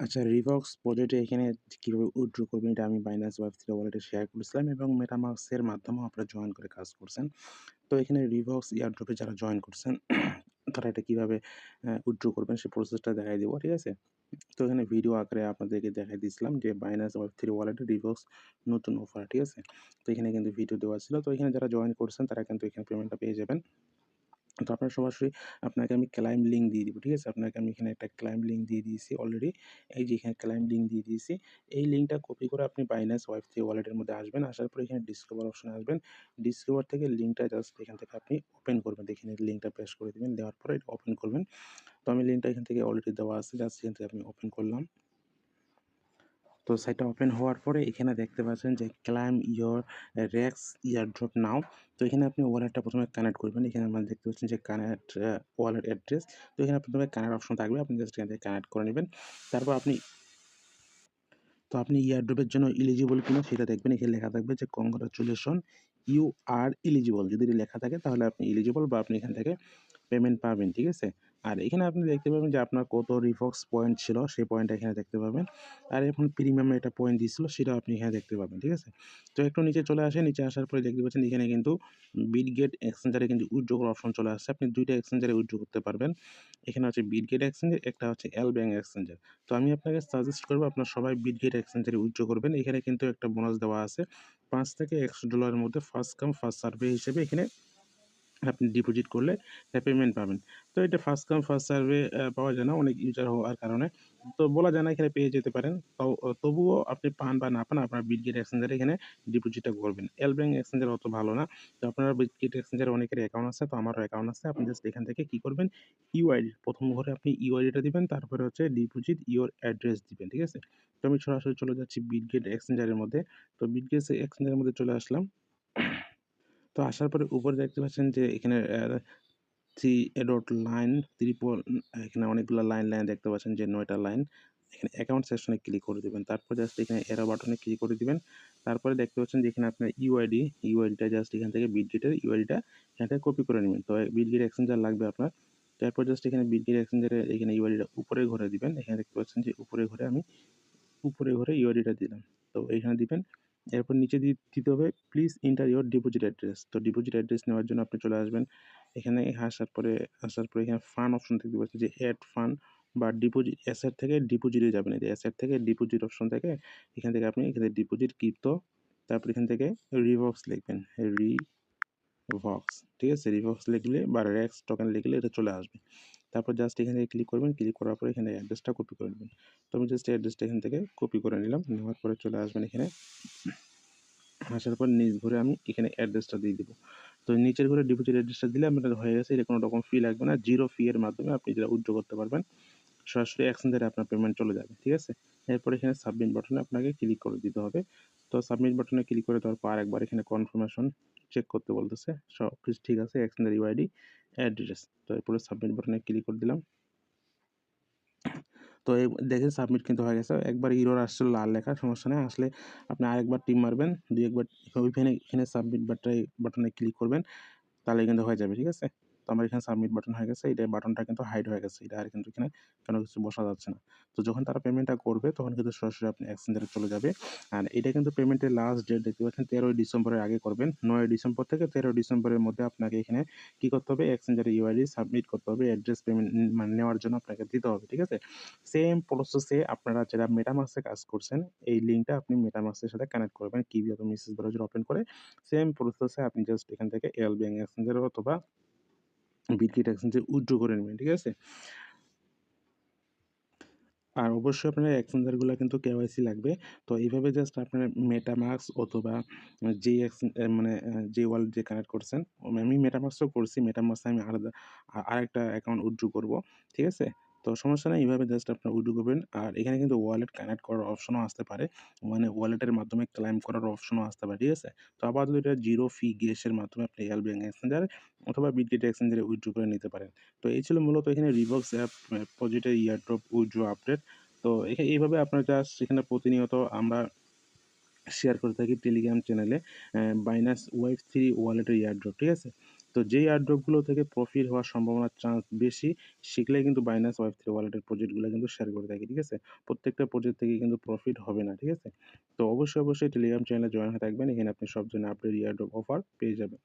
আচ্ছা, রিভক্স প্রজেক্টে এখানে কিভাবে উইথড্র করবেন এটা আমি বাইন্যান্স ওয়েব 3 ওয়ালেটে শেয়ার করেছিলাম এবং মেটামাস্ক এর মাধ্যমেও আপনারা জয়েন করে কাজ করছেন। তো এখানে রিভক্স এয়ারড্রপে যারা জয়েন করছেন তারা এটা কিভাবে উইথড্র করবেন সেই প্রসেসটা দেখায় দিব, ঠিক আছে? তো এখানে ভিডিও আকারে আপনাদেরকে দেখাই দিয়েছিলাম যে বাইন্যান্স ওয়েব 3 ওয়ালেটে রিভক্স নতুন অফার, ঠিক আছে? তো এখানে কিন্তু ভিডিও দেওয়া ছিল। তো এখানে যারা জয়েন করছেন তারা কিন্তু এখানে পেমেন্টটা পেয়ে যাবেন। তো আপনার সরাসরি আপনাকে আমি ক্লাইম লিঙ্ক দিয়ে দিব, ঠিক আছে? আপনাকে আমি এখানে একটা ক্লাইম লিঙ্ক দিয়ে দিয়েছি অলরেডি। এই যে এখানে ক্লাইম লিঙ্ক দিয়ে দিয়েছি। এই লিঙ্কটা কপি করে আপনি বাইন্যান্স ওয়েব 3 ওয়ালেটের মধ্যে আসবেন। আসার পরে এখানে ডিসকভার অপশনে আসবেন। ডিসকভার থেকে লিঙ্কটা জাস্ট এখান থেকে আপনি ওপেন করবেন। এখানে লিঙ্কটা পেস্ট করে দিবেন। দেওয়ার পরে এটা ওপেন করবেন। তো আমি লিঙ্কটা এখান থেকে অলরেডি দেওয়া আছে। জাস্ট এখান থেকে আমি ওপেন করলাম। তো সাইটটা ওপেন হওয়ার পরে এখানে দেখতে পাচ্ছেন যে ক্লাইম ইয়োর রেক্স ইয়ারড্রপ নাও। তো এখানে আপনি ওয়ালেটটা প্রথমে কানেক্ট করবেন। এখানে আমরা দেখতে পাচ্ছেন যে কানেক্ট ওয়ালেট অ্যাড্রেস। তো এখানে প্রথমে কানেক্ট অপশন থাকবে। আপনি জাস্ট এখান থেকে কানেক্ট করে নিবেন। তারপর আপনি ইয়ারড্রপের জন্য এলিজিবল কিনা সেটা দেখবেন। এখানে লেখা থাকবে যে কংগ্রাচুলেশন ইউ আর এলিজিবল। যদি লেখা থাকে তাহলে আপনি এলিজিবল বা আপনি এখান থেকে পেমেন্ট পাবেন, ঠিক আছে? আর এখানে আপনি দেখতে পাবেন যে আপনার কত রিফক্স পয়েন্ট ছিল সেই পয়েন্টটা এখানে দেখতে পাবেন। আর এখন প্রিমিয়ামে একটা পয়েন্ট দিছিল সেটাও আপনি এখানে দেখতে পাবেন, ঠিক আছে? তো একটু নিচে চলে আসেন, নিচে আসার পরে দেখতে পাচ্ছেন এখানে কিন্তু বিটগেট এক্সচেঞ্জারে কিন্তু উইথড্র করার অপশন চলে আসছে। আপনি ২ টা এক্সচেঞ্জারে উইথড্র করতে পারবেন। এখানে হচ্ছে বিটগেট এক্সচেঞ্জার, একটা হচ্ছে এল ব্যাংক এক্সচেঞ্জার। তো আমি আপনাকে সাজেস্ট করব আপনার সবাই বিটগেট এক্সচেঞ্জারে উইথড্র করবেন। এখানে কিন্তু একটা বোনাস দেওয়া আছে। $৫ থেকে $১০০ এর মধ্যে ফার্স্ট কাম ফার্স্ট সার্ভে হিসেবে এখানে আপনি ডিপোজিট করলে পেমেন্ট পাবেন। তো এটা ফার্স্ট কাম ফার্স্ট সার্ভে পাওয়া যায় না অনেক ইউজার হওয়ার কারণে। তো বলা যায় না এখানে পেয়ে যেতে পারেন। তবুও আপনি পান বা না পান আপনার বিটগেট এক্সচেঞ্জারে এখানে ডিপোজিটটা করবেন। এল ব্যাংক এক্সচেঞ্জার অত ভালো না। তো আপনারা বিটগেট এক্সচেঞ্জারে অনেকের অ্যাকাউন্ট আছে। তো আমারও অ্যাকাউন্ট আছে। আপনি জাস্ট এখান থেকে কি করবেন? ইউআইডি ১ম ঘরে আপনি ইউআইডিটা দিবেন। তারপরে হচ্ছে ডিপোজিট ইওর অ্যাড্রেস দিবেন। ঠিক আছে? তো আমি সরাসরি চলে যাচ্ছি বিটগেট এক্সচেঞ্জারের মধ্যে। তো বিটগেট এক্সচেঞ্জারের মধ্যে চলে আসলাম। তো আসার পরে উপরে দেখতে পাচ্ছেন যে এখানে থ্রি ডট লাইন ত্রিপল এখানে অনেকগুলো লাইন দেখতে পাচ্ছেন যে ৯ টা লাইন। এখানে অ্যাকাউন্ট সেকশনে ক্লিক করে দিবেন। তারপর জাস্ট এখানে এরো বাটনে ক্লিক করে দিবেন। তারপরে দেখতে পাচ্ছেন যে এখানে আপনার ইউআইডিটা জাস্ট এখান থেকে বিটগেটের ইউআইডিটা এখান থেকে কপি করে নিবেন। তো বিটগেট এক্সচেঞ্জার লাগবে আপনার। তারপর জাস্ট এখানে বিটগেট এক্সচেঞ্জারে এখানে ইউআইডিটা উপরে ঘরে দিবেন। এখানে দেখতে পাচ্ছেন যে উপরে ঘরে ইউআইডিটা দিলাম। তো এইখানে দিবেন। এরপর নিচে দিতে হবে please enter your deposit address. তো ডিপোজিট অ্যাড্রেস নেওয়ার জন্য আপনি চলে আসবেন। এখানে আসার পরে এখানে ফান্ড অপশন দেখতে পাচ্ছেন যে এড ফান্ড বা ডিপোজিট অ্যাসেট থেকে ডিপোজিটে যাবেন। এই যে অ্যাসেট থেকে ডিপোজিট অপশন থেকে এখান থেকে আপনি এখানে ডিপোজিট ক্রিপ্টো তারপর এখান থেকে রিভক্স লিখবেন। রিভক্স, ঠিক আছে? রিভক্স লিখলে বা রেক্স টোকেন লিখলে এটা চলে আসবে। তারপর জাস্ট এখানে ক্লিক করবেন। ক্লিক করার পরে এখানে অ্যাড্রেসটা কপি করে নেবেন। তো আমি জাস্ট অ্যাড্রেসটা এখান থেকে কপি করে নিলাম। নেওয়ার পরে চলে আসবেন এখানে। আসার পর নিচ ঘরে আমি এখানে অ্যাড্রেসটা দিয়ে দিব। তো নিচের ঘরে ডিপোজিট অ্যাড্রেসটা দিলে আপনার হয়ে গেছে। এটা কোনো রকম ফি লাগবে না। 0 ফি এর মাধ্যমে আপনি যেটা উইথড্র করতে পারবেন। সরাসরি এক্সচেঞ্জারে আপনার পেমেন্ট চলে যাবে। ঠিক আছে? এরপর এখানে সাবমিট বাটনে আপনাকে ক্লিক করে দিতে হবে। তো সাবমিট বাটনে ক্লিক করে দেওয়ার পর আরেকবার এখানে কনফার্মেশন চেক করতে বলতেছে। সবকিছু ঠিক আছে। Exchanger UID, address. তো এরপরে সাবমিট বাটনে ক্লিক করে দিলাম। তো দেখেন সাবমিট কিন্তু হয়ে গেছে। একবার এরর আসছিল লাল লেখা, সমস্যা নাই। আসলে আপনি আরেকবার টিক মারবেন। ২-১ বার এখানে সাবমিট বাটনে ক্লিক করবেন। তাহলে কিন্তু হয়ে যাবে, ঠিক আছে? তো আমার এখানে সাবমিট বাটন হয়ে গেছে। এটা বাটনটা কিন্তু হাইড হয়ে গেছে। এটা আর কিন্তু এখানে কোনো কিছু বসা যাচ্ছে না। তো যখন তারা পেমেন্টটা করবে তখন কিন্তু সরাসরি আপনি এক্সচেঞ্জারে চলে যাবে। আর এটা কিন্তু পেমেন্টের লাস্ট ডেট দেখতে পাচ্ছেন ১৩ই ডিসেম্বরের আগে করবেন। ৯ই ডিসেম্বর থেকে ১৩ই ডিসেম্বরের মধ্যে আপনাকে এখানে কি করতে হবে? এক্সচেঞ্জারে ইউআইডি সাবমিট করতে হবে। অ্যাড্রেস পেমেন্ট মানে নেওয়ার জন্য আপনাকে দিতে হবে, ঠিক আছে? সেম প্রসেসে আপনারা যারা মেটামাস্কে কাজ করছেন, এই লিঙ্কটা আপনি মেটামাস্কের সাথে কানেক্ট করবেন। কিভাবে মেসেজ ব্রাউজার ওপেন করে সেম প্রসেসে আপনি জাস্ট এখান থেকে এল ব্যাংক এক্সচেঞ্জার অথবা বিটগেট এক্সচেঞ্জে উইথড্র করে নিবেন, ঠিক আছে? আর অবশ্যই আপনার এক্সচেঞ্জারগুলা কিন্তু কেওয়াইসি লাগবে। তো এইভাবে জাস্ট আপনার মেটামাস্ক অথবা যেই মানে যে ওয়ালেট দিয়ে কানেক্ট করছেন, আমি মেটামাস্কও করছি। মেটামাস্কে আমি আলাদা আরেকটা অ্যাকাউন্ট উইথড্র করব। ঠিক আছে? তো সমস্যা নাই। এইভাবে জাস্ট আপনারা উইথড্র করবেন। আর এখানে কিন্তু ওয়ালেট কানেক্ট করার অপশনও আসতে পারে। মানে ওয়ালেটের মাধ্যমে ক্লাইম করার অপশনও আসতে পারে। ঠিক আছে? তো আপাতত এটা জিরো ফি গ্যাসের মাধ্যমে আপনি এল ব্যাংক এক্সচেঞ্জার অথবা বিটগেট এক্সচেঞ্জারে উইথড্র করে নিতে পারেন। তো এই ছিল মূলত এখানে রিভক্স অ্যাপ প্রজেক্টের ইয়ারড্রপ উইথড্র আপডেট। তো এইভাবে আপনার জাস্ট সেখানে প্রতিনিয়ত আমরা শেয়ার করে থাকি টেলিগ্রাম চ্যানেলে বাইনান্স ওয়েব 3 ওয়ালেটের এয়ারড্রপ, ঠিক আছে? তো যেই এয়ারড্রপ গুলো থেকে প্রফিট হওয়ার সম্ভাবনার চান্স বেশি, সেগুলাই কিন্তু Binance Web3 ওয়ালেটের প্রজেক্ট গুলা কিন্তু শেয়ার করে থাকি। ঠিক আছে? প্রত্যেকটা প্রজেক্ট থেকেই কিন্তু প্রফিট হবে না। ঠিক আছে? তো অবশ্যই টেলিগ্রাম চ্যানেলে জয়েন হয়ে থাকবেন। এখানে আপনি সব ধরনের আপডেট এয়ারড্রপ অফার পেয়ে যাবেন।